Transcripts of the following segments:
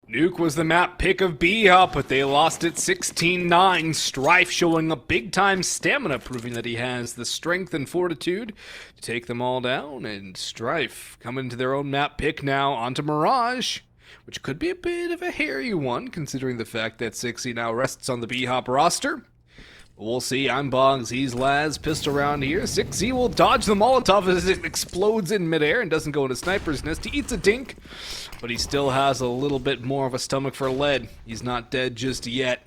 Nuke was the map pick of BHOP, but they lost it 16-9. Strife showing a big-time stamina, proving that he has the strength and fortitude to take them all down. And Strife coming to their own map pick now onto Mirage, which could be a bit of a hairy one, considering the fact that 60 now rests on the BHOP roster. We'll see. I'm Boggs, he's Laz, pistol around here. 6Z will dodge the Molotov as it explodes in midair and doesn't go into Sniper's Nest. He eats a dink, but he still has a little bit more of a stomach for lead. He's not dead just yet.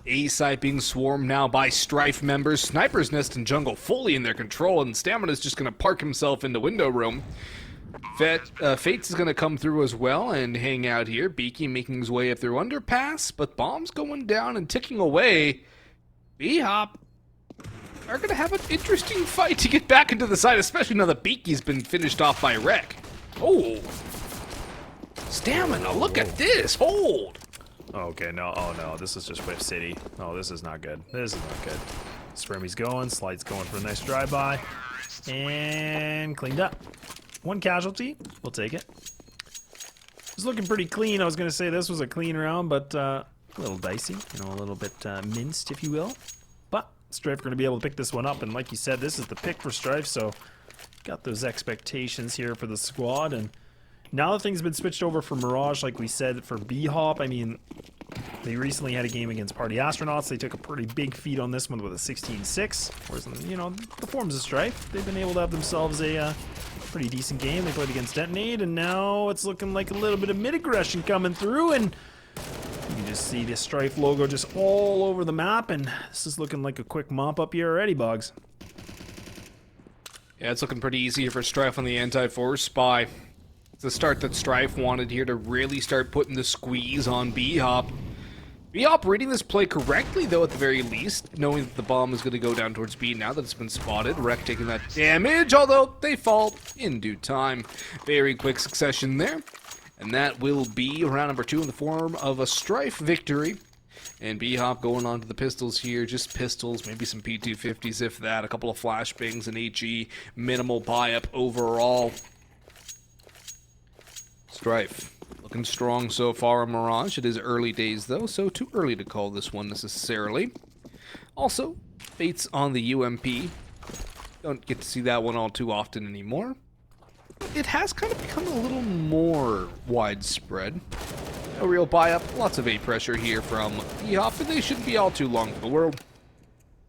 A-site being swarmed now by Strife members. Sniper's Nest and Jungle fully in their control, and Stamina's just going to park himself in the window room. Fates is going to come through as well and hang out here. Beaky making his way up through underpass, but bombs going down and ticking away. BHOP are going to have an interesting fight to get back into the side, especially now that Beaky's been finished off by Wreck. Oh! Stamina, look at this! Hold! Okay, no, oh no, this is just Whip City. Oh, this is not good. This is not good. Spermy's going, Slight's going for a nice drive-by. And cleaned up. One casualty, we'll take it. It's looking pretty clean. I was going to say this was a clean round, but a little dicey, you know, a little bit minced, if you will. But Strife are going to be able to pick this one up, and like you said, this is the pick for Strife, so got those expectations here for the squad. And now that things have been switched over for Mirage, like we said, for BHOP, I mean, they recently had a game against Party Astronauts. They took a pretty big feat on this one with a 16-6. Whereas, you know, the forms of Strife, they've been able to have themselves a pretty decent game. They played against Detonate, and now it's looking like a little bit of mid-aggression coming through, and you can just see the Strife logo just all over the map, and this is looking like a quick mop-up here already, Boggs. Yeah, it's looking pretty easy here for Strife on the anti-force spy. It's the start that Strife wanted here to really start putting the squeeze on BHOP. BHOP reading this play correctly, though, at the very least, knowing that the bomb is going to go down towards B now that it's been spotted. Wreck taking that damage, although they fall in due time. Very quick succession there. And that will be round number 2 in the form of a Strife victory. And BHOP going on to the pistols here, just pistols, maybe some P250s if that, a couple of flashbangs and HE, minimal buy-up overall. Strife looking strong so far in Mirage. It is early days though, so too early to call this one necessarily. Also, Fates on the UMP. Don't get to see that one all too often anymore. It has kind of become a little more widespread. No real buy-up, lots of A pressure here from BHOP, and they shouldn't be all too long for the world.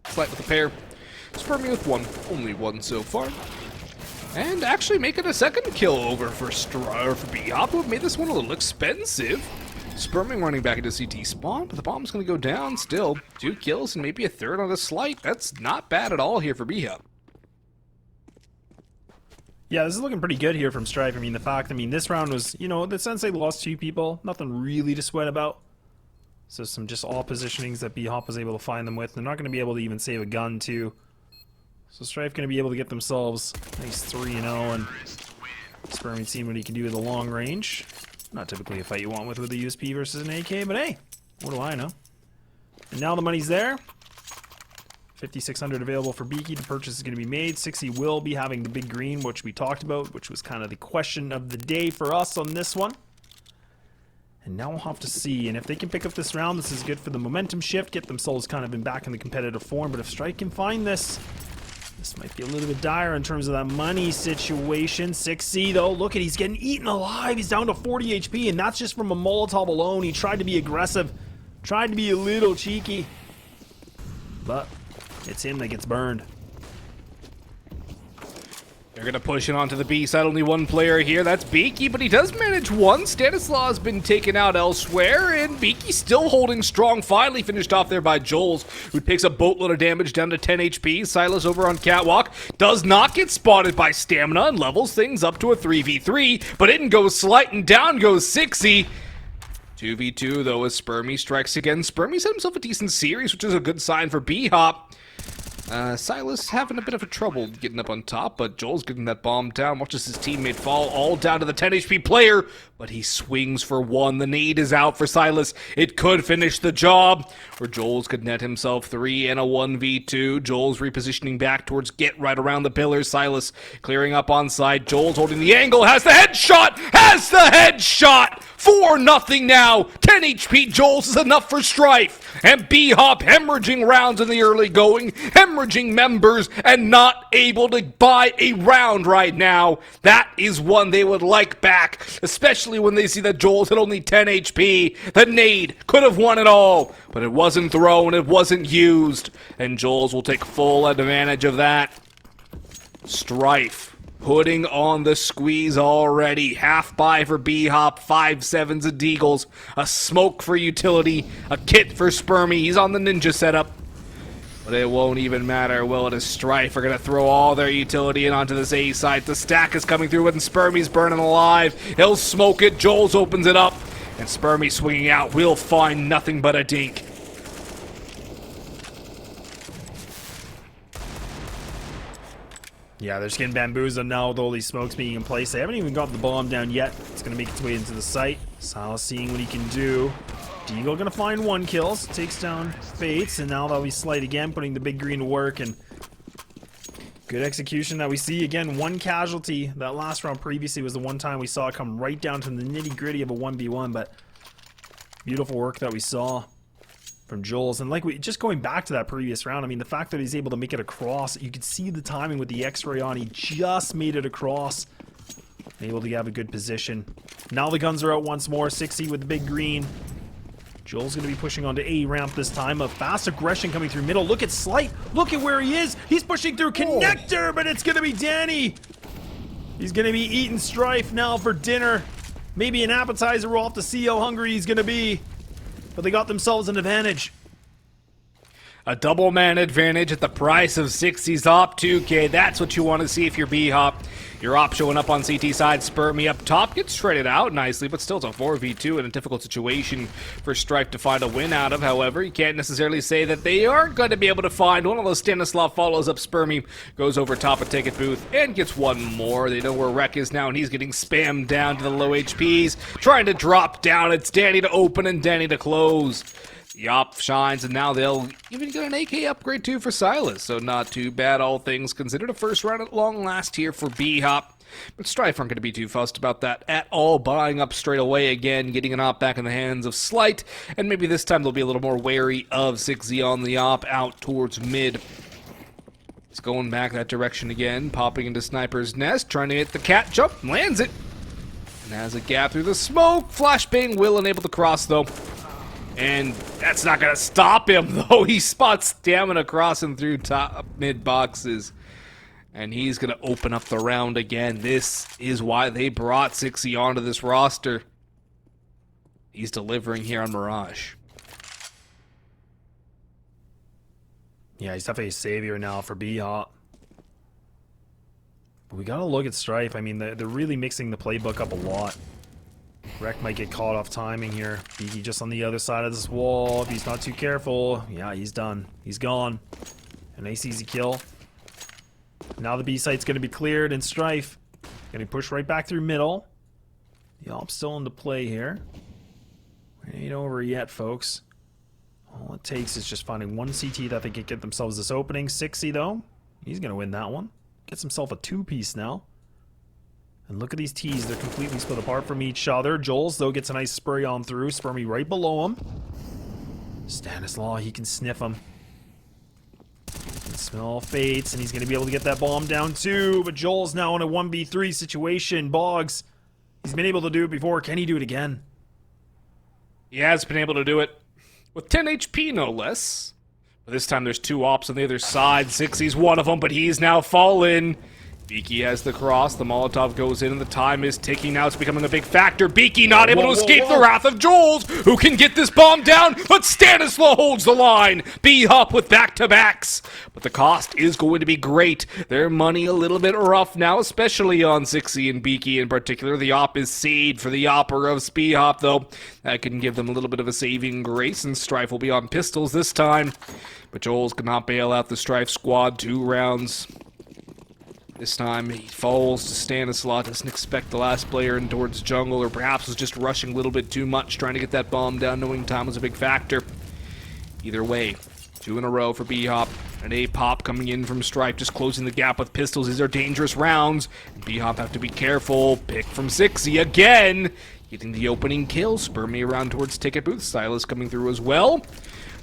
Slight with a pair. Spermy with one, only one so far. And actually making a second kill over for BHOP, who have made this one a little expensive. Sperming running back into CT spawn, but the bomb's going to go down still. 2 kills and maybe a third on a Slight. That's not bad at all here for BHOP. Yeah, this is looking pretty good here from Strife. I mean, this round was, you know, the sense they lost 2 people, nothing really to sweat about. So some just all positionings that BHOP was able to find them with. They're not going to be able to even save a gun, too. So Strife going to be able to get themselves a nice 3-0, and Spermy seeing what he can do with the long range. Not typically a fight you want with a USP versus an AK, but hey, what do I know? And now the money's there. 5,600 available for Beaky. The purchase is going to be made. 60 will be having the big green, which we talked about, which was kind of the question of the day for us on this one. And now we'll have to see. And if they can pick up this round, this is good for the momentum shift, get themselves kind of back in the competitive form. But if Strike can find this, this might be a little bit dire in terms of that money situation. 6C though, look at, he's getting eaten alive. He's down to 40 HP, and that's just from a Molotov alone. He tried to be aggressive, tried to be a little cheeky, but it's him that gets burned. They're going to push it onto the B side. Only one player here. That's Beaky, but he does manage one. Stanislaw has been taken out elsewhere, and Beaky still holding strong. Finally finished off there by Joels, who takes a boatload of damage down to 10 HP. Silas over on Catwalk does not get spotted by Stamina and levels things up to a 3v3, but in goes Slight and down goes 60. 2v2 though as Spermy strikes again. Spermy's had himself a decent series, which is a good sign for BHOP. Silas having a bit of a trouble getting up on top, but Joel's getting that bomb down, watches his teammate fall all down to the 10 HP player, but he swings for one. The nade is out for Silas. It could finish the job, or Joel's could net himself 3 and a 1v2. Joel's repositioning back towards get right around the pillars. Silas clearing up on side. Joel's holding the angle, has the headshot, 4-0 now. 10 HP Joel's is enough for Strife. And BHOP hemorrhaging rounds in the early going, hemorrhaging members, and not able to buy a round right now. That is one they would like back, especially when they see that Joel's at only 10 HP. The nade could have won it all, but it wasn't thrown, it wasn't used, and Joel's will take full advantage of that. Strife putting on the squeeze already. Half buy for BHOP, 5-7s of Deagles, a smoke for utility, a kit for Spermy. He's on the ninja setup. But it won't even matter, will it? As Strife are going to throw all their utility in onto this A side. The stack is coming through, and Spermy's burning alive. He'll smoke it. Joel's opens it up. And Spermy swinging out will find nothing but a dink. Yeah, they're just getting bamboozled now with all these smokes being in place. They haven't even got the bomb down yet. It's going to make its way into the site. Silas seeing what he can do. Deagle going to find 1 kill. So takes down Fates, and now that'll be Slight again, putting the big green to work. And good execution that we see. Again, 1 casualty. That last round previously was the one time we saw it come right down to the nitty-gritty of a 1v1. But beautiful work that we saw from Joel's. And like just going back to that previous round, I mean, the fact that he's able to make it across, you could see the timing with the X-ray on. He just made it across, able to have a good position. Now the guns are out once more. 60 with the big green. Joel's going to be pushing onto A ramp this time. A fast aggression coming through middle. Look at Slight. Look at where he is. He's pushing through connector, but it's going to be Danny. He's going to be eating Strife now for dinner. Maybe an appetizer. We'll have to see how hungry he's going to be. But they got themselves an advantage. A double man advantage at the price of 60's op 2K. That's what you want to see if you're BHOP. Your op showing up on CT side. Spermy up top gets traded out nicely, but still it's a 4v2 in a difficult situation for Strife to find a win out of. However, you can't necessarily say that they aren't going to be able to find one of those. Stanislav follows up Spermy, goes over top of Ticket Booth, and gets one more. They know where Rek is now, and he's getting spammed down to the low HPs. Trying to drop down. It's Danny to open and Danny to close. The op shines, and now they'll even get an AK upgrade too for Silas, so not too bad, all things considered. A first round at long last here for BHOP, but Strife aren't going to be too fussed about that at all, buying up straight away again, getting an op back in the hands of Slight, and maybe this time they'll be a little more wary of 6Z on the op out towards mid. He's going back that direction again, popping into Sniper's nest, trying to hit the cat jump, lands it, and has a gap through the smoke. Flashbang will enable the cross though. And that's not going to stop him, though. He spots Stamina crossing through top mid boxes. And he's going to open up the round again. This is why they brought 6E onto this roster. He's delivering here on Mirage. Yeah, he's definitely a savior now for BHOP. But we got to look at Strife. I mean, they're really mixing the playbook up a lot. Rek might get caught off timing here. BG just on the other side of this wall. If he's not too careful, yeah, he's done. He's gone. A nice easy kill. Now the B site's going to be cleared, and Strife going to push right back through middle. The op's still into play here. We ain't over yet, folks. All it takes is just finding 1 CT that they can get themselves this opening. 6C though, he's going to win that one. Gets himself a 2-piece now. And look at these T's, they're completely split apart from each other. Joel's, though, gets a nice spray on through. Spermy right below him. Stanislaw, he can sniff him. He can smell Fates, and he's going to be able to get that bomb down, too. But Joel's now in a 1v3 situation. Boggs, he's been able to do it before. Can he do it again? He has been able to do it. With 10 HP, no less. But this time there's 2 ops on the other side. 6E's one of them, but he's now fallen. Beaky has the cross, the Molotov goes in, and the time is ticking now. It's becoming a big factor. Beaky not able to escape the wrath of Joels, who can get this bomb down, but Stanislaw holds the line. BHOP with back-to-backs. But the cost is going to be great. Their money a little bit rough now, especially on 6E and Beaky in particular. The op is seed for the opper of BHOP, though. That can give them a little bit of a saving grace, and Strife will be on pistols this time. But Joels cannot bail out the Strife squad. 2 rounds. This time he falls to Stanislaw, doesn't expect the last player in towards jungle, or perhaps was just rushing a little bit too much, trying to get that bomb down, knowing time was a big factor. Either way, 2 in a row for BHOP. An A-pop coming in from Strife, just closing the gap with pistols. These are dangerous rounds. BHOP have to be careful. Pick from 6E again. Getting the opening kill. Spurmy around towards ticket booth. Silas coming through as well.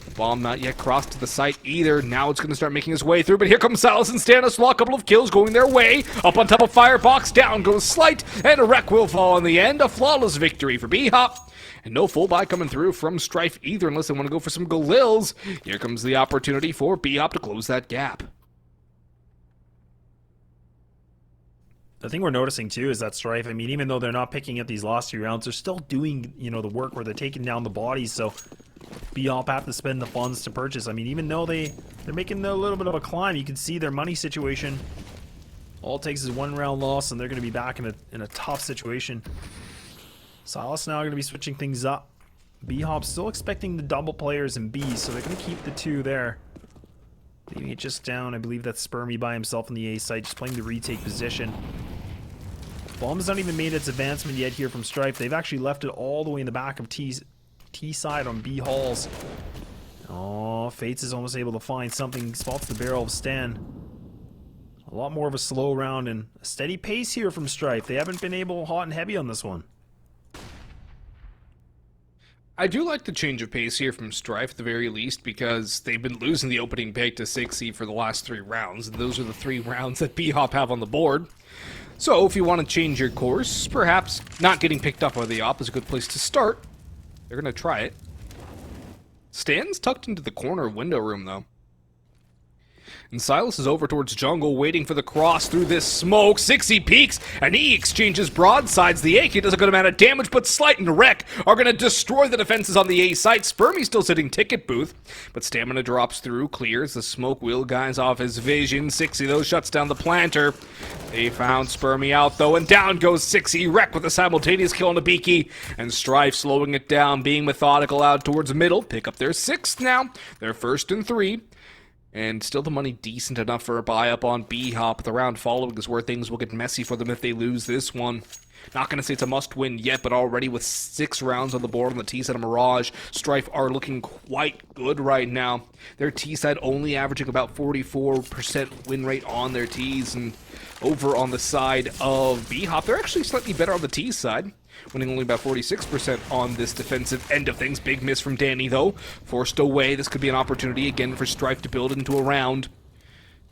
The bomb not yet crossed to the site either. Now it's going to start making its way through, but here comes Silas and Stanislaw. A couple of kills going their way. Up on top of Firebox, down goes Slight, and a wreck will fall in the end. A flawless victory for BHOP. And no full buy coming through from Strife either, unless they want to go for some Galils. Here comes the opportunity for BHOP to close that gap. The thing we're noticing too is that Strife, I mean, even though they're not picking up these last 3 rounds, they're still doing, you know, the work where they're taking down the bodies, so BHOP have to spend the funds to purchase. I mean, even though they're making a little bit of a climb, you can see their money situation. All it takes is 1 round loss, and they're going to be back in a tough situation. Silas now going to be switching things up. BHOP still expecting the double players in B, so they're going to keep the 2 there. Leaving it just down. I believe that's Spurmy by himself on the A site, just playing the retake position. Bomb has not even made its advancement yet here from Strife. They've actually left it all the way in the back of T side on B halls. Oh, Fates is almost able to find something. Spots the barrel of Stan. A lot more of a slow round and a steady pace here from Strife. They haven't been able hot and heavy on this one. I do like the change of pace here from Strife at the very least, because they've been losing the opening pick to 6E for the last 3 rounds, and those are the 3 rounds that BHOP have on the board. So if you want to change your course, perhaps not getting picked up by the op is a good place to start. They're going to try it. Stan's tucked into the corner window room, though. And Silas is over towards jungle, waiting for the cross through this smoke. 6E peeks, and he exchanges broadsides. The AK does a good amount of damage, but Slight and Wreck are going to destroy the defenses on the A site. Spurmy still sitting ticket booth, but Stamina drops through, clears the smoke wheel guys off his vision. 6E, though, shuts down the planter. They found Spurmy out, though, and down goes 6E. Wreck with a simultaneous kill on the Beaky, and Strife slowing it down, being methodical out towards middle. Pick up their 6th now. They're 1st and 3. And still the money decent enough for a buy-up on BHOP. The round following is where things will get messy for them if they lose this one. Not going to say it's a must-win yet, but already with 6 rounds on the board on the T-side of Mirage, Strife are looking quite good right now. Their T-side only averaging about 44% win rate on their Ts, and over on the side of BHOP, they're actually slightly better on the T side, winning only about 46% on this defensive end of things. Big miss from Danny, though. Forced away. This could be an opportunity again for Strife to build into a round.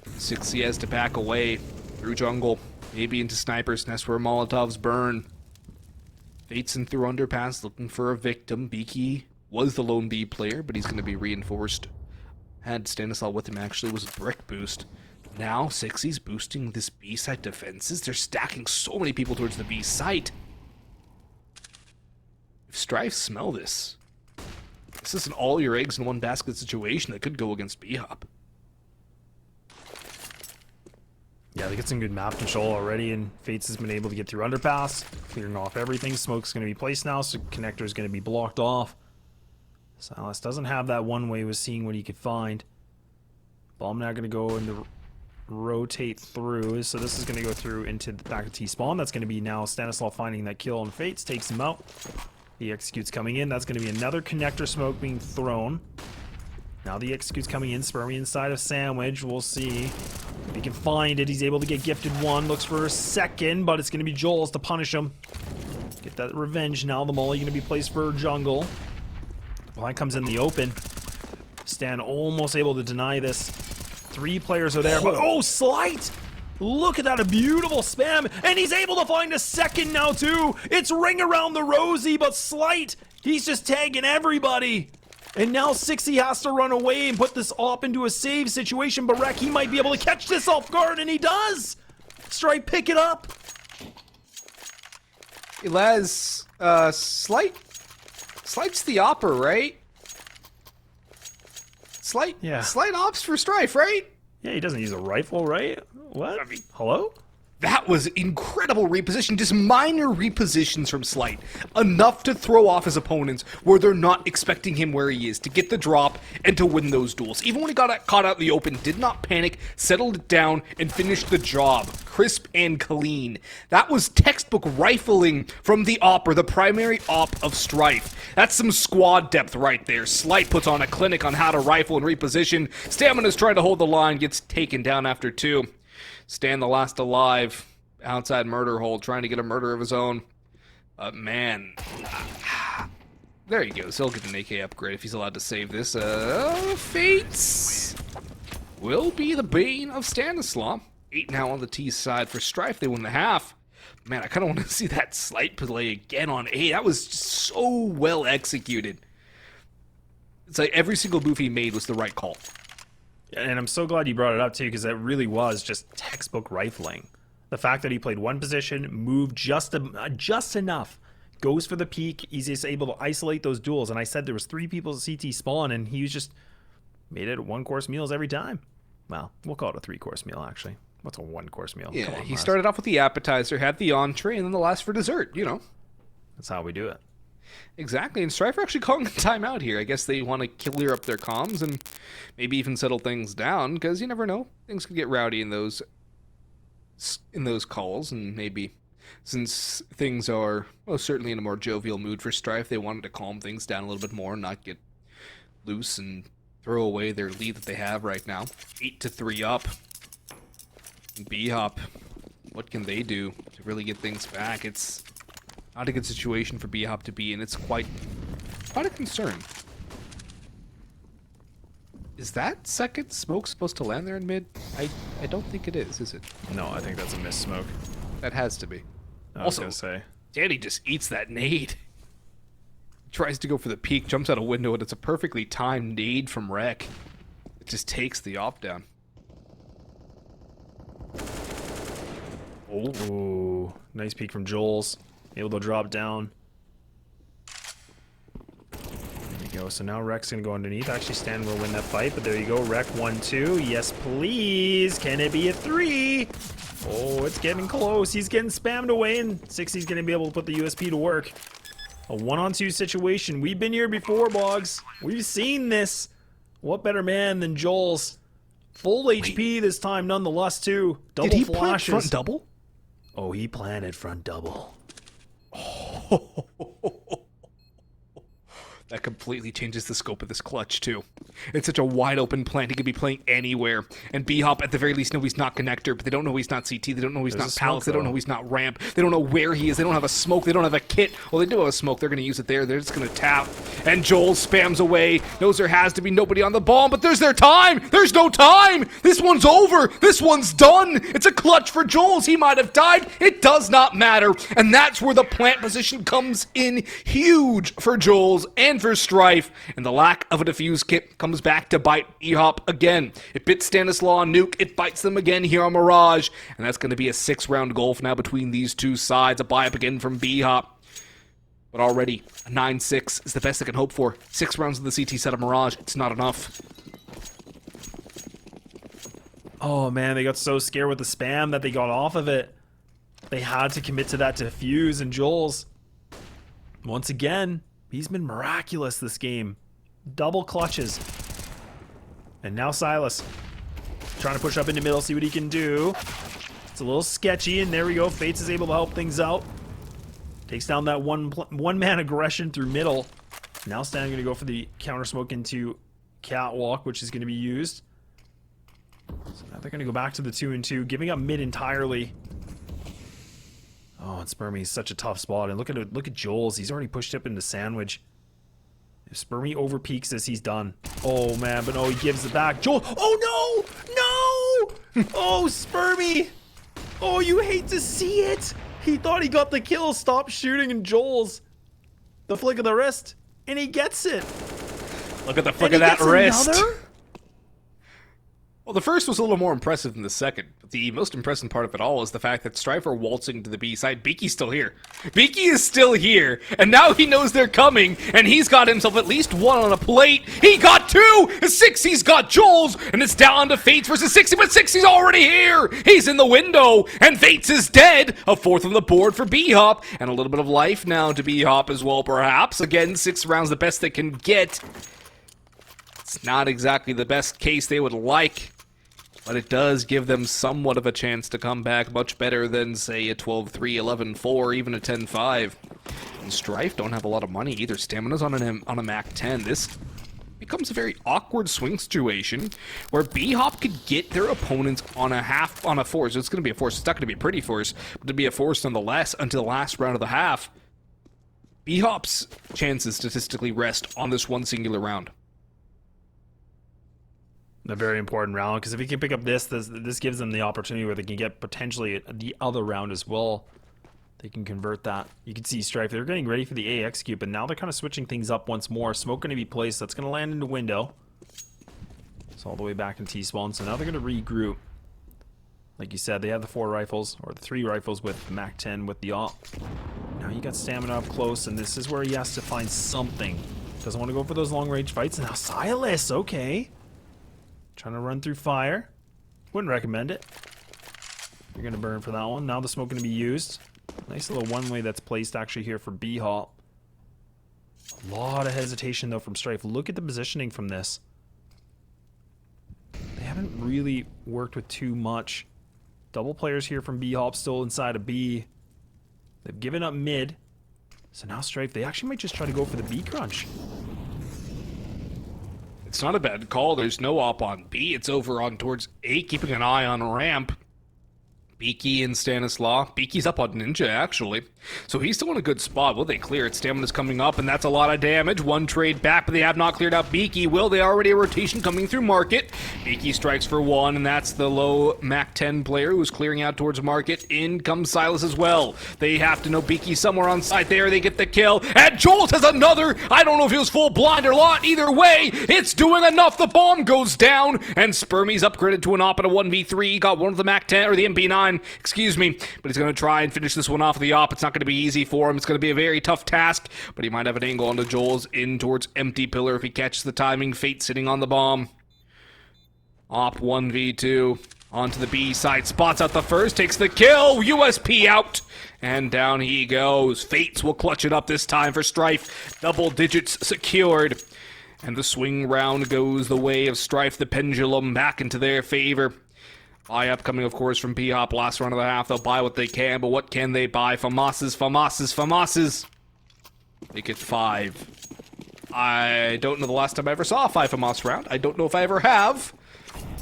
6C has to back away through jungle, maybe into Sniper's Nest where Molotovs burn. Fateson through underpass, looking for a victim. Beaky was the lone B player, but he's going to be reinforced. Had Stanislaw with him, actually, was a brick boost. Now 6C's boosting this B site defenses. They're stacking so many people towards the B site. If Strife smell this is an all your eggs in one basket situation that could go against BHOP. Yeah, they get some good map control already, and Fates has been able to get through underpass, clearing off everything. Smoke's going to be placed now, so connector's going to be blocked off. Silas doesn't have that one way, was seeing what he could find. Bomb now going to go into rotate through, so this is going to go through into the back of T-spawn. That's going to be now Stanislaw finding that kill on Fates, takes him out. The execute's coming in. That's going to be another connector smoke being thrown. Now the execute's coming in. Spurmy inside of Sandwich. We'll see if he can find it. He's able to get gifted 1. Looks for a 2nd, but it's going to be Joel's to punish him. Get that revenge now. The molly going to be placed for jungle. The blind comes in the open. Stan almost able to deny this. 3 players are there, but oh, Slight! Look at that, a beautiful spam, and he's able to find a 2nd now too. It's Ring Around the Rosie, but Slight, he's just tagging everybody. And now 6E has to run away and put this op into a save situation, but Wreck, he might be able to catch this off guard, and he does! Strife, pick it up. Laz, Slight's the opper, right? Slight ops for Strife, right? Yeah, he doesn't use a rifle, right? What? I mean, hello? that was incredible reposition, just minor repositions from Slight. Enough to throw off his opponents where they're not expecting him where he is, to get the drop and to win those duels. Even when he got caught out in the open, did not panic, settled it down, and finished the job. Crisp and clean. That was textbook rifling from the opper, the primary op of Strife. That's some squad depth right there. Slight puts on a clinic on how to rifle and reposition. Stamina's trying to hold the line, gets taken down after 2. Stan the last alive, outside murder hole, trying to get a murder of his own. Man. There he goes. He'll get an AK upgrade if he's allowed to save this. Fates will be the bane of Stanislaw. 8 now on the T side for Strife. They win the half. Man, I kind of want to see that Slight play again on A. That was just so well executed. It's like every single move he made was the right call. And I'm so glad you brought it up, too, because that really was just textbook rifling. The fact that he played one position, moved just enough, goes for the peak, he's just able to isolate those duels. And I said there was 3 people at CT spawn, and he was just made it 1-course meals every time. Well, we'll call it a 3-course meal, actually. What's a 1-course meal? Yeah, Come on, he Mars. started off with the appetizer, had the entree, and then the last for dessert, you know. That's how we do it. Exactly, and Strife are actually calling a timeout here. I guess they want to clear up their comms and maybe even settle things down, because you never know. Things could get rowdy in those calls, and maybe since things are most certainly in a more jovial mood for Strife, they wanted to calm things down a little bit more and not get loose and throw away their lead that they have right now. 8-3 up. BHOP, what can they do to really get things back? It's not a good situation for BHOP to be in. It's quite a concern. Is that second smoke supposed to land there in mid? I don't think it is it? No, I think that's a missed smoke. That has to be. I was Also, gonna say. Danny just eats that nade. Tries to go for the peak, jumps out a window, and it's a perfectly timed nade from Rec. It just takes the op down. Ooh, nice peek from Joel's. Able to drop down. There you go. So now Rec's going to go underneath. Actually, Stan will win that fight, but there you go. Rec 1-2. Yes, please. Can it be a 3? Oh, it's getting close. He's getting spammed away, and 60's going to be able to put the USP to work. A 1-on-2 situation. We've been here before, Boggs. We've seen this. What better man than Joel's? Full HP this time, nonetheless, too. Double Did he flashes. plant front double? Oh, he planted front double. That completely changes the scope of this clutch, too. It's such a wide open plant. He could be playing anywhere. And BHOP, at the very least, know he's not connector, but they don't know he's not CT. They don't know he's There's not a palace. smoke, They don't know he's not ramp. They don't know where he is. They don't have a smoke. They don't have a kit. Well, they do have a smoke. They're going to use it there. They're just going to tap. And Joel spams away. Knows there has to be nobody on the bomb, but there's their time. There's no time. This one's over. This one's done. It's a clutch for Joel's. He might have died. It does not matter. And that's where the plant position comes in huge for Joel's and for Strife. And the lack of a defuse kit comes back to bite BHOP again. It bit Stanislaw on Nuke. It bites them again here on Mirage. And that's going to be a 6-round gulf now between these two sides. A buy-up again from BHOP. But already, a 9-6 is the best they can hope for. 6 rounds of the CT set of Mirage. It's not enough. Oh man, they got so scared with the spam that they got off of it. They had to commit to that defuse, and Joel's, once again, he's been miraculous this game. Double clutches. And now Silas, trying to push up into middle, see what he can do. It's a little sketchy, and there we go. Fates is able to help things out. Takes down that one-man aggression through middle. Now Stan going to go for the counter smoke into Catwalk, which is going to be used. So now they're going to go back to the 2-2, giving up mid entirely. Oh, and Spermie's such a tough spot. And look at Joel's. He's already pushed up into Sandwich. If Spermie overpeaks this, he's done. Oh, man, but no, he gives it back. Joel, oh, no! No! Oh, Spermie! Oh, you hate to see it! He thought he got the kill. Stop shooting, and Joel's the flick of the wrist, and he gets it. Look at the flick of that wrist. Another? Well, the first was a little more impressive than the second, but the most impressive part of it all is the fact that Strife are waltzing to the B side. Beaky's still here. Beaky is still here, and now he knows they're coming, and he's got himself at least one on a plate. He got two! 60's got Joel's, and it's down to Fates versus 60, but 60's already here! He's in the window, and Fates is dead! A fourth on the board for BHOP, and a little bit of life now to BHOP as well, perhaps. Again, 6 rounds, the best they can get. It's not exactly the best case they would like, but it does give them somewhat of a chance to come back much better than, say, a 12-3, 11-4, even a 10-5. And Strife don't have a lot of money either. Stamina's on a Mac 10. This becomes a very awkward swing situation where BHOP could get their opponents on a force. It's going to be a force. It's not going to be a pretty force, but to be a force nonetheless until the last round of the half. BHOP's chances statistically rest on this one singular round. A very important round, because if he can pick up this gives them the opportunity where they can get potentially the other round as well. They can convert that. You can see Strife, they're getting ready for the A execute, but now they're kind of switching things up once more. Smoke going to be placed. That's going to land in the window. It's all the way back in T-spawn, so now they're going to regroup. Like you said, they have the 4 rifles, or the 3 rifles with Mac 10 with the AWP. Now you got stamina up close, and this is where he has to find something. Doesn't want to go for those long-range fights. And now Silas, okay. Trying to run through fire. Wouldn't recommend it. You're going to burn for that one. Now the smoke going to be used. Nice little one-way that's placed actually here for BHOP. A lot of hesitation though from Strife. Look at the positioning from this. They haven't really worked with too much. Double players here from BHOP still inside of B. They've given up mid. So now Strife, they actually might just try to go for the B crunch. It's not a bad call. There's no op on B. It's over on towards A, keeping an eye on ramp. Beaky and Stanislaw. Beaky's up on Ninja, actually. So he's still in a good spot. Will they clear it? Stamina's coming up, and that's a lot of damage. One trade back, but they have not cleared out Beaky. Will they already a rotation coming through Market? Beaky strikes for 1, and that's the low Mac 10 player who's clearing out towards Market. In comes Silas as well. They have to know Beaky's somewhere on site there. They get the kill, and Jolt has another. I don't know if he was full blind or not. Either way, it's doing enough. The bomb goes down, and Spermie's upgraded to an op at a 1v3. Got one of the Mac 10, or the MP9. Excuse me, but he's going to try and finish this one off with the op. It's not going to be easy for him. It's going to be a very tough task, but he might have an angle onto Joel's in towards empty pillar if he catches the timing. Fate sitting on the bomb. Op 1v2 onto the B side. Spots out the first, takes the kill. USP out, and down he goes. Fates will clutch it up this time for Strife. Double digits secured, and the swing round goes the way of Strife. The pendulum back into their favor. Buy up coming, of course, from BHOP. Last round of the half. They'll buy what they can, but what can they buy? FAMASes. Make it 5. I don't know the last time I ever saw a 5 FAMAS round. I don't know if I ever have.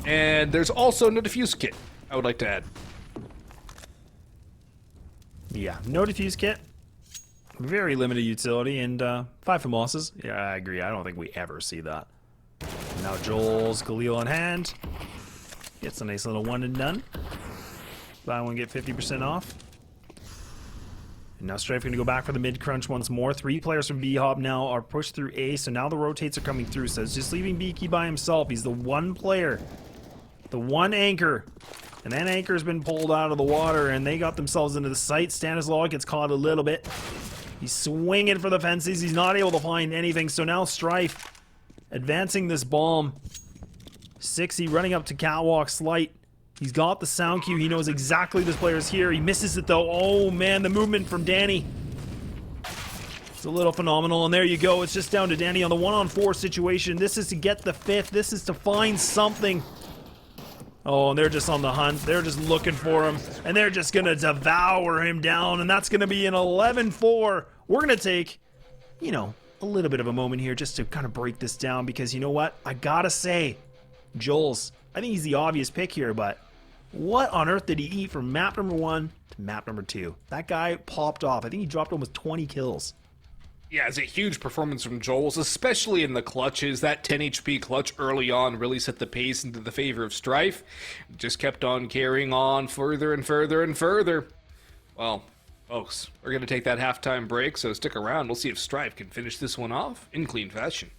And there's also no defuse kit, I would like to add. Yeah, no defuse kit. Very limited utility, and 5 FAMASes. Yeah, I agree. I don't think we ever see that. Now Joel's Galil in hand. Gets a nice little one and done. Buy one, get 50% off. And now Strife going to go back for the mid crunch once more. 3 players from BHOP now are pushed through A, so now the rotates are coming through. So it's just leaving Beaky by himself. He's the one player, the one anchor. And that anchor's been pulled out of the water, and they got themselves into the site. Stanislaw gets caught a little bit. He's swinging for the fences. He's not able to find anything. So now Strife advancing this bomb. 60 running up to catwalk slight. He's got the sound cue. He knows exactly this player's here. He misses it though. Oh man, the movement from Danny. It's a little phenomenal, and there you go. It's just down to Danny on the 1-on-4 situation. This is to get the 5th. This is to find something. Oh, and they're just on the hunt. They're just looking for him, and they're just gonna devour him down, and that's gonna be an 11-4. We're gonna take, you know, a little bit of a moment here just to kind of break this down, because you know what? I gotta say, Joel's, I think he's the obvious pick here, but what on earth did he eat from map number 1 to map number 2? That guy popped off. I think he dropped almost 20 kills. Yeah, it's a huge performance from Joel's, especially in the clutches. That 10 HP clutch early on really set the pace into the favor of Strife. Just kept on carrying on further and further and further. Well, folks, we're going to take that halftime break, so stick around. We'll see if Strife can finish this one off in clean fashion.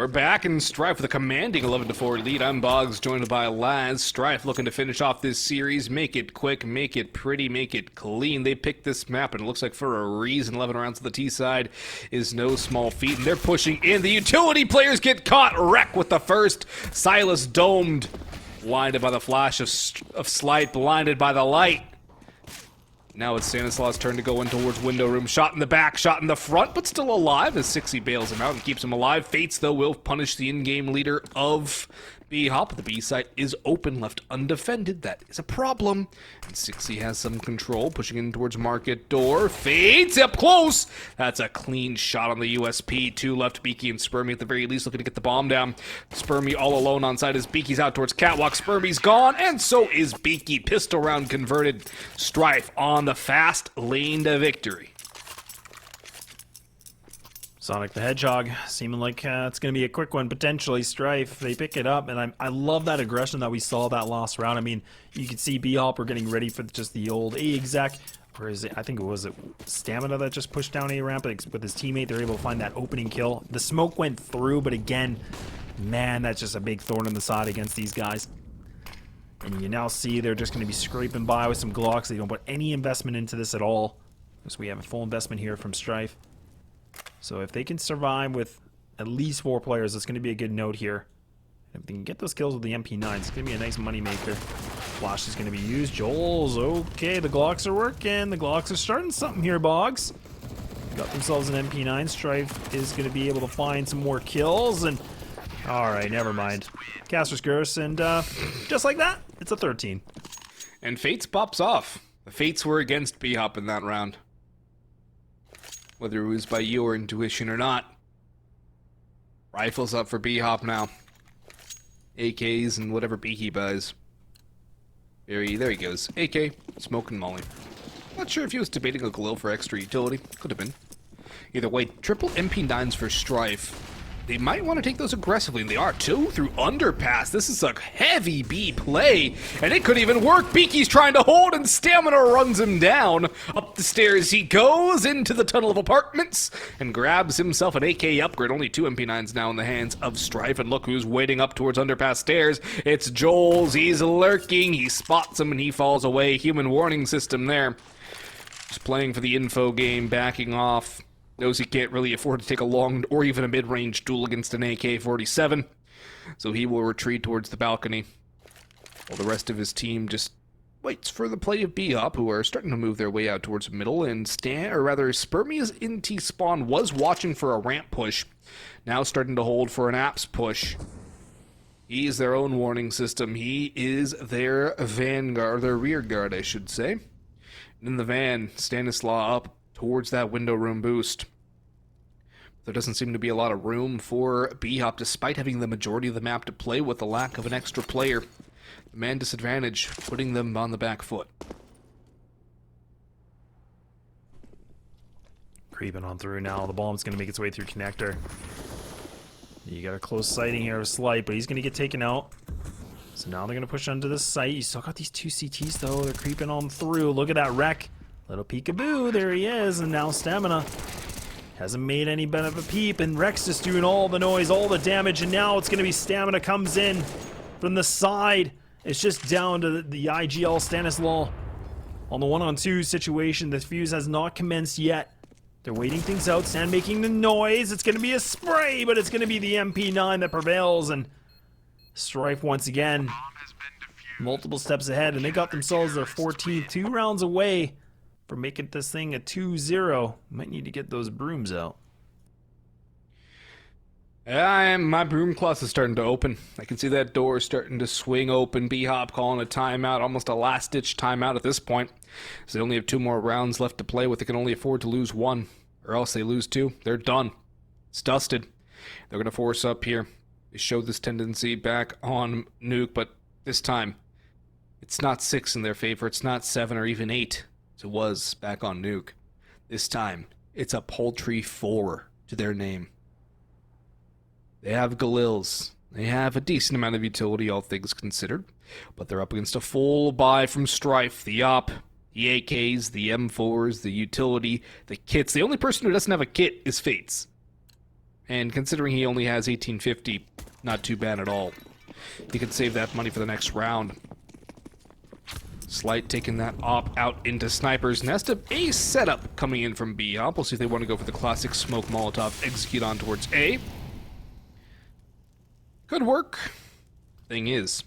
We're back in Strife with a commanding 11-4 lead. I'm Boggs, joined by Laz. Strife looking to finish off this series, make it quick, make it pretty, make it clean. They picked this map, and it looks like for a reason. 11 rounds to the T side is no small feat, and they're pushing in. The utility players get caught. Wreck with the first. Silas domed, blinded by the flash of Slight, blinded by the light. Now it's Stanislaus' turn to go in towards window room. Shot in the back, shot in the front, but still alive as 60 bails him out and keeps him alive. Fates, though, will punish the in-game leader of BHOP. The B site is open, left undefended. That is a problem. And 60 has some control, pushing in towards market door. Fates up close. That's a clean shot on the USP. Two left, Beaky and Spermy at the very least looking to get the bomb down. Spermy all alone on side as Beaky's out towards catwalk. Spermy's gone, and so is Beaky. Pistol round converted. Strife on the fast lane to victory. Sonic the Hedgehog, seeming like it's going to be a quick one, potentially. Strife, they pick it up, and I love that aggression that we saw that last round. I mean, you can see BHOP are getting ready for just the old A-exec, or is it, I think it was Stamina that just pushed down A-ramp with his teammate. They're able to find that opening kill. The smoke went through, but again, man, that's just a big thorn in the side against these guys. And you now see they're just going to be scraping by with some Glocks. They don't put any investment into this at all. So we have a full investment here from Strife. So if they can survive with at least 4 players, that's going to be a good note here. If they can get those kills with the MP9, it's going to be a nice money maker. Flash is going to be used. Joel's okay. The Glocks are working. The Glocks are starting something here, Boggs. Got themselves an MP9. Strife is going to be able to find some more kills. And all right, never mind. Caster's curse, and just like that, it's a 13. And Fates pops off. The Fates were against BHOP in that round. Whether it was by your intuition or not. Rifles up for BHOP now. AKs and whatever Beaky buys. There he goes. AK, smoking molly. Not sure if he was debating a Galil for extra utility. Could have been. Either way, triple MP9s for Strife. They might want to take those aggressively, and they are too, through underpass. This is a heavy B play, and it could even work. Beaky's trying to hold, and Stamina runs him down. Up the stairs he goes into the tunnel of apartments and grabs himself an AK upgrade. Only 2 MP9s now in the hands of Strife, and look who's waiting up towards underpass stairs. It's Joel's. He's lurking. He spots him, and he falls away. Human warning system there. Just playing for the info game, backing off. Knows he can't really afford to take a long or even a mid-range duel against an AK-47, so he will retreat towards the balcony, while the rest of his team just waits for the play of BHOP, who are starting to move their way out towards the middle, and Spermia's in T-spawn was watching for a ramp push, now starting to hold for an apps push. He is their own warning system. He is their vanguard, their rear guard, I should say. And in the van, Stanislaus up towards that window room boost. There doesn't seem to be a lot of room for BHOP, despite having the majority of the map to play with the lack of an extra player. The man disadvantage, putting them on the back foot. Creeping on through now. The bomb's going to make its way through connector. You got a close sighting here of Slight, but he's going to get taken out. So now they're going to push onto this site. You still got these 2 CTs, though. They're creeping on through. Look at that wreck. Little peekaboo, there he is, and now Stamina hasn't made any bit of a peep, and Rex just doing all the noise, all the damage, and now it's going to be Stamina comes in from the side. It's just down to the IGL Stanislaus on the 1-on-2 situation. The fuse has not commenced yet. They're waiting things out. Stan making the noise. It's going to be a spray, but it's going to be the MP9 that prevails, and Strife once again multiple steps ahead, and they got themselves their 14th, 2 rounds away for making this thing a 2-0. Might need to get those brooms out. My broom closet is starting to open. I can see that door starting to swing open. BHOP calling a timeout, almost a last-ditch timeout at this point. So they only have 2 more rounds left to play with. They can only afford to lose 1, or else they lose 2. They're done. It's dusted. They're going to force up here. They showed this tendency back on Nuke, but this time, it's not 6 in their favor. It's not 7 or even 8. It was back on Nuke. This time, it's a paltry 4 to their name. They have Galils. They have a decent amount of utility, all things considered, but they're up against a full buy from Strife. The OP, the AKs, the M4s, the utility, the kits. The only person who doesn't have a kit is Fates. And considering he only has 1850, not too bad at all. He could save that money for the next round. Slight taking that op out into Sniper's Nest. A setup coming in from BHOP. We'll see if they want to go for the classic smoke Molotov, execute on towards A. Good work. Thing is,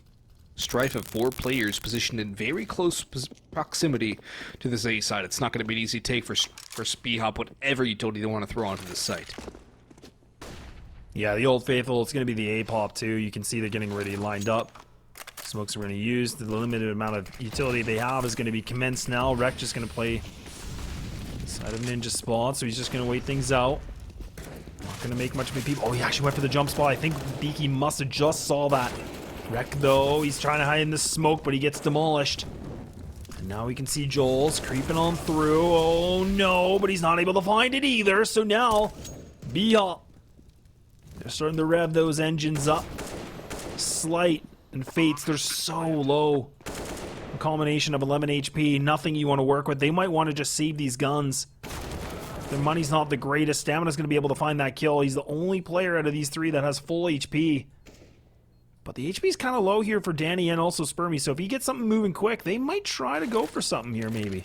Strife have 4 players positioned in very close proximity to this A site. It's not going to be an easy take for BHOP, whatever utility they want to throw onto this site. Yeah, the Old Faithful, it's going to be the A-pop too. You can see they're getting ready lined up. Smokes are going to use. The limited amount of utility they have is going to be commenced now. Rec just going to play side of Ninja spot, so he's just going to wait things out. Not going to make much of people. Oh, he actually went for the jump spot. I think Beaky must have just saw that. Rec, though, he's trying to hide in the smoke, but he gets demolished. And now we can see Joel's creeping on through. Oh, no, but he's not able to find it either. So now, BHOP, they're starting to rev those engines up. Slight and Fates, they're so low. A combination of 11 HP, nothing you want to work with. They might want to just save these guns. Their money's not the greatest. Stamina's going to be able to find that kill. He's the only player out of these 3 that has full HP. But the HP's kind of low here for Danny and also Spermy, so if he gets something moving quick, they might try to go for something here, maybe.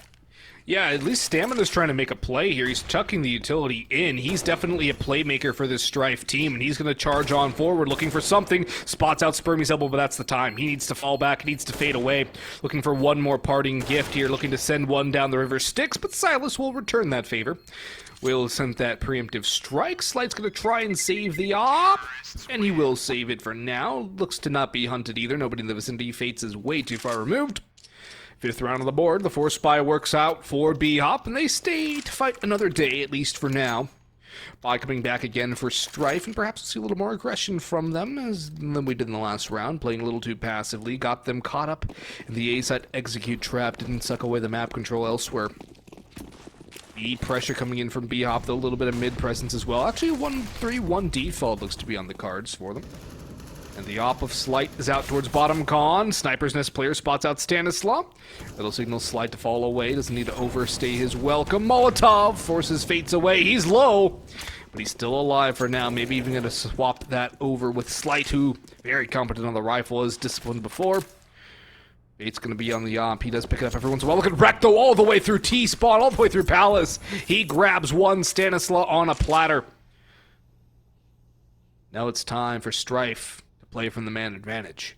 Yeah, at least Stamina's trying to make a play here. He's chucking the utility in. He's definitely a playmaker for this Strife team, and he's going to charge on forward, looking for something. Spots out Spermy's elbow, but that's the time. He needs to fall back. He needs to fade away. Looking for one more parting gift here, looking to send one down the river Styx, but Silas will return that favor. Will send that preemptive strike. Slight's going to try and save the op, and he will save it for now. Looks to not be hunted either. Nobody in the vicinity. Fates is way too far removed. 5th round on the board. The 4 spy works out for BHOP, and they stay to fight another day, at least for now. By coming back again for Strife, and perhaps see a little more aggression from them than we did in the last round, playing a little too passively. Got them caught up in the A-site execute trap. Didn't suck away the map control elsewhere. B pressure coming in from BHOP, though a little bit of mid presence as well. Actually, 1-3-1 default looks to be on the cards for them. And the op of Slight is out towards bottom con. Sniper's Nest player spots out Stanislaw. Little signals Slight to fall away. Doesn't need to overstay his welcome. Molotov forces Fates away. He's low, but he's still alive for now. Maybe even going to swap that over with Slight, who very competent on the rifle, as disciplined before. Fate's going to be on the op. He does pick it up every once in a while. Look at Rec, though, all the way through T-spot, all the way through Palace. He grabs one. Stanislaw on a platter. Now it's time for Strife to play from the man advantage.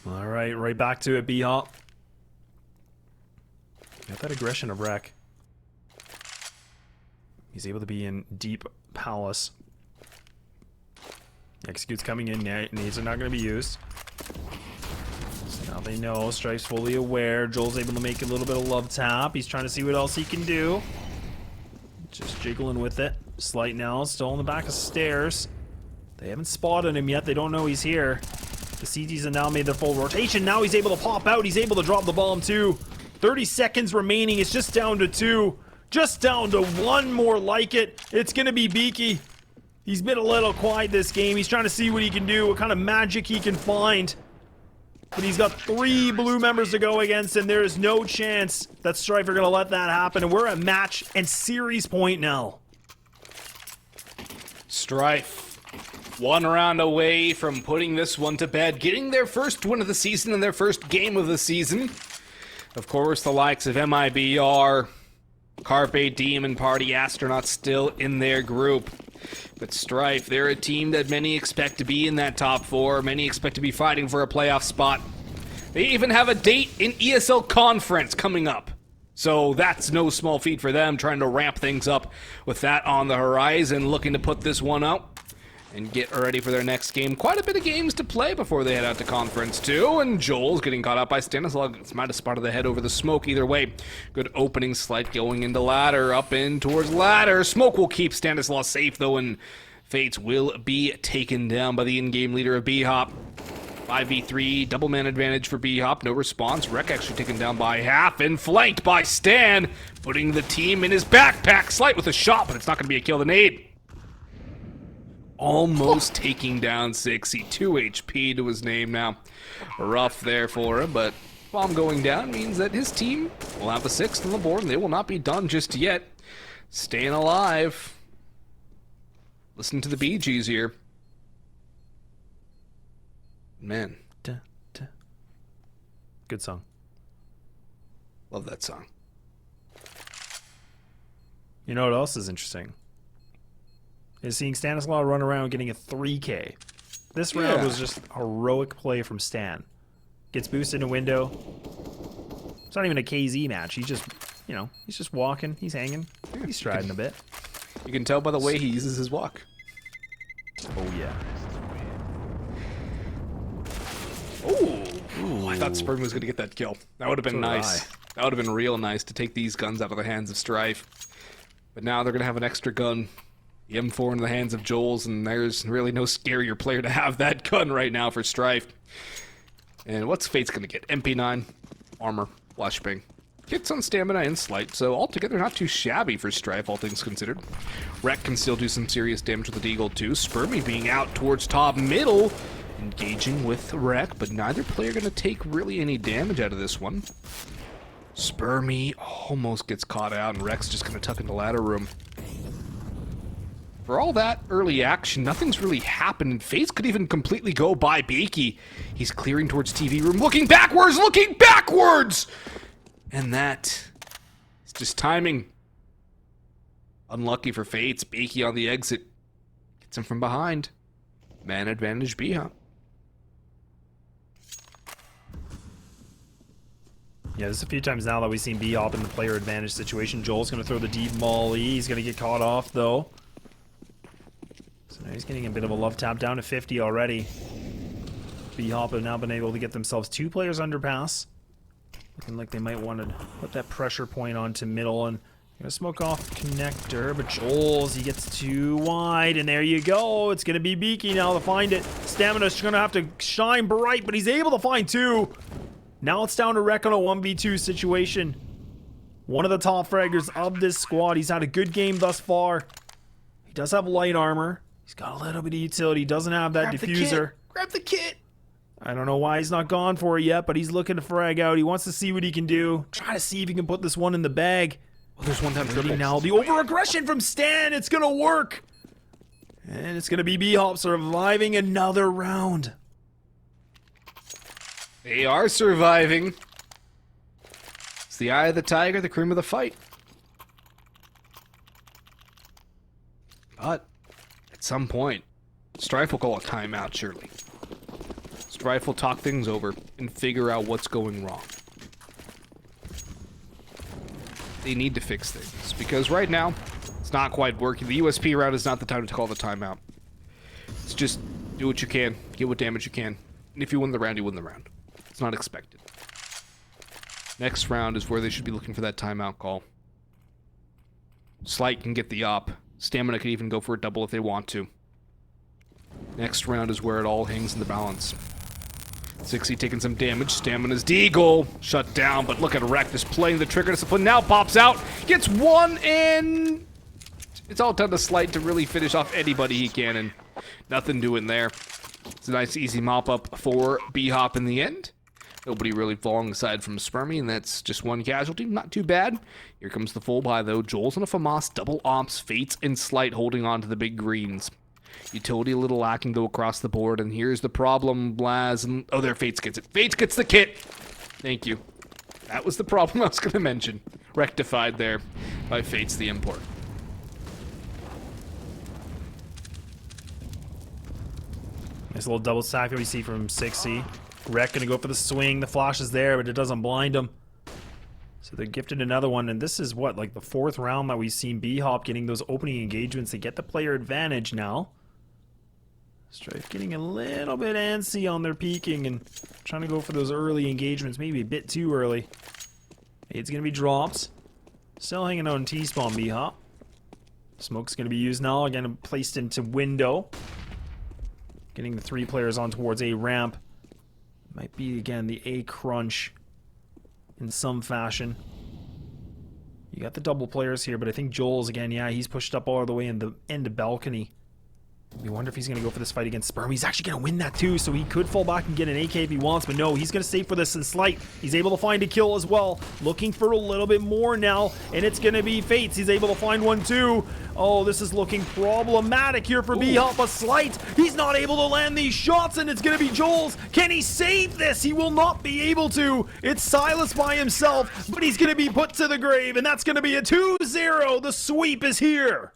All right back to it, BHOP. Got that aggression of Rec. He's able to be in deep Palace. Execute's coming in. Nades are not going to be used. So now they know. Strife's fully aware. Joel's able to make a little bit of love tap. He's trying to see what else he can do. Just jiggling with it. Slight now, still on the back of stairs. They haven't spotted him yet. They don't know he's here. The CTs have now made their full rotation. Now he's able to pop out. He's able to drop the bomb too. 30 seconds remaining. It's just down to 2. Just down to 1 more like it. It's going to be Beaky. He's been a little quiet this game. He's trying to see what he can do, what kind of magic he can find. But he's got 3 blue members to go against, and there is no chance that Strife are going to let that happen. And we're at match and series point now. Strife, 1 round away from putting this one to bed, getting their first win of the season and their first game of the season. Of course, the likes of MIBR, Carpe Diem, and Party Astronaut still in their group. But Strife, they're a team that many expect to be in that top 4. Many expect to be fighting for a playoff spot. They even have a date in ESL Conference coming up. So that's no small feat for them, trying to ramp things up with that on the horizon, looking to put this one up and get ready for their next game. Quite a bit of games to play before they head out to conference too, and Joel's getting caught up by Stanislaw. Might have spotted the head over the smoke either way. Good opening Slight going into ladder, up in towards ladder. Smoke will keep Stanislaw safe though, and Fates will be taken down by the in-game leader of BHOP. 5v3, double man advantage for BHOP, no response. Rec actually taken down by half and flanked by Stan, putting the team in his backpack. Slight with a shot, but it's not going to be a kill. The nade almost taking down 6. 2 HP to his name now. Rough there for him, but bomb going down means that his team will have a 6th on the board, and they will not be done just yet. Staying alive. Listen to the Bee Gees here. Man. Good song. Love that song. You know what else is interesting? Is seeing Stanislaw run around getting a 3K. This round was just heroic play from Stan. Gets boosted in a window. It's not even a KZ match. He's just, you know, he's just walking. He's hanging. He's striding a bit. You can tell by the way he uses his walk. Oh, yeah. Ooh, I thought Sperm was going to get that kill. That would have been nice. That would have been real nice to take these guns out of the hands of Strife. But now they're going to have an extra gun. The M4 in the hands of Joel's, and there's really no scarier player to have that gun right now for Strife. And what's Fate's going to get? MP9, armor, flashbang. Hits on stamina and slight, so altogether not too shabby for Strife, all things considered. Wreck can still do some serious damage with the Deagle too. Spermy being out towards top middle, engaging with Wreck, but neither player going to take really any damage out of this one. Spermy almost gets caught out, and Wreck's just going to tuck into ladder room. For all that early action, nothing's really happened, and FaZe could even completely go by Beaky. He's clearing towards TV room, looking backwards! And that is just timing. Unlucky for Fates. Beaky on the exit. Gets him from behind. Man advantage BHOP. Yeah, there's a few times now that we've seen BHOP in the player advantage situation. Joel's going to throw the deep molly. He's going to get caught off, though. So now he's getting a bit of a love tap, down to 50 already. BHOP have now been able to get themselves 2 players underpass. Looking like they might want to put that pressure point onto middle, and gonna smoke off connector, but Joel's, he gets too wide, and there you go. It's gonna be Beaky now to find it. Stamina's gonna have to shine bright, but he's able to find 2. Now it's down to Wreck on a 1v2 situation. One of the top fraggers of this squad. He's had a good game thus far. He does have light armor. He's got a little bit of utility. He doesn't have that diffuser. Grab the kit! I don't know why he's not gone for it yet, but he's looking to frag out. He wants to see what he can do. Try to see if he can put this one in the bag. Well, there's one time triple. Now the over-aggression from Stan. It's going to work. And it's going to be BHOP surviving another round. They are surviving. It's the eye of the tiger, the cream of the fight. But at some point, Strife will call a timeout, surely. Strife will talk things over and figure out what's going wrong. They need to fix things, because right now, it's not quite working. The USP round is not the time to call the timeout. It's just do what you can, get what damage you can, and if you win the round, you win the round. It's not expected. Next round is where they should be looking for that timeout call. Slight can get the op. Stamina can even go for a double if they want to. Next round is where it all hangs in the balance. 60 taking some damage. Stamina's Deagle shut down, but look at Wreck just playing the trigger discipline. Now pops out, gets one, and it's all down to Slight to really finish off anybody he can, and nothing doing there. It's a nice easy mop up for BHOP in the end. Nobody really falling aside from Spermy, and that's just one casualty. Not too bad. Here comes the full buy, though. Joel's on a FAMAS, double ops, Fates, and Slight holding on to the big greens. Utility a little lacking, though, across the board, and here's the problem, Blaz. And, oh, there, Fates gets it. Fates gets the kit! Thank you. That was the problem I was going to mention. Rectified there by Fates, the import. Nice little double stack that we see from 6C. Wreck gonna go for the swing. The flash is there, but it doesn't blind him. So they're gifted another one, and this is what, like the 4th round that we've seen BHOP getting those opening engagements to get the player advantage now. Strife getting a little bit antsy on their peeking and trying to go for those early engagements, maybe a bit too early. It's gonna be drops. Still hanging out in T-spawn, BHOP. Smoke's gonna be used now, again placed into window. Getting the 3 players on towards A ramp. Might be, again, the A crunch in some fashion. You got the double players here, but I think Joel's, again, yeah, he's pushed up all the way in the end of balcony. We wonder if he's going to go for this fight against Sperm. He's actually going to win that too, so he could fall back and get an AK if he wants, but no, he's going to stay for this and Slight. He's able to find a kill as well. Looking for a little bit more now, and it's going to be Fates. He's able to find one too. Oh, this is looking problematic here for BHOP. A Slight. He's not able to land these shots, and it's going to be Joel's. Can he save this? He will not be able to. It's Silas by himself, but he's going to be put to the grave, and that's going to be a 2-0. The sweep is here.